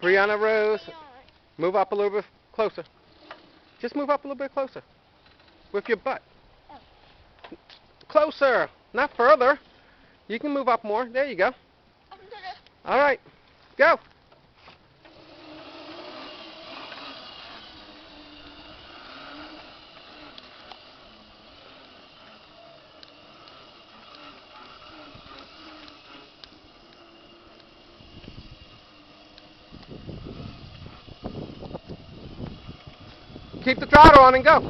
Bryanna Rose, move up a little bit closer. Just move up a little bit closer. With your butt. Closer, not further. You can move up more. There you go. All right, go. Keep the throttle on and go.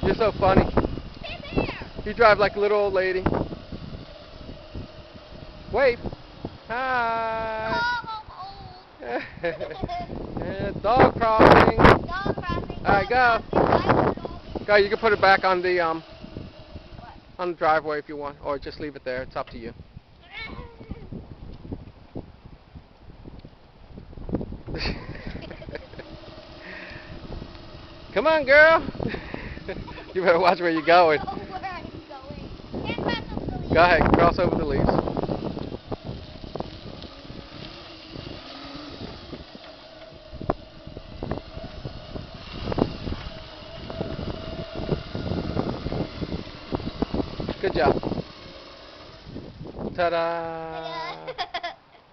You're so funny. You drive like a little old lady. Wave. Hi. Dog crossing. Dog crossing. Alright, go. Go, you can put it back on the driveway if you want, or just leave it there. It's up to you. Come on, girl. You better watch where you're going. Go ahead, cross over the leaves. Good job. Ta-da.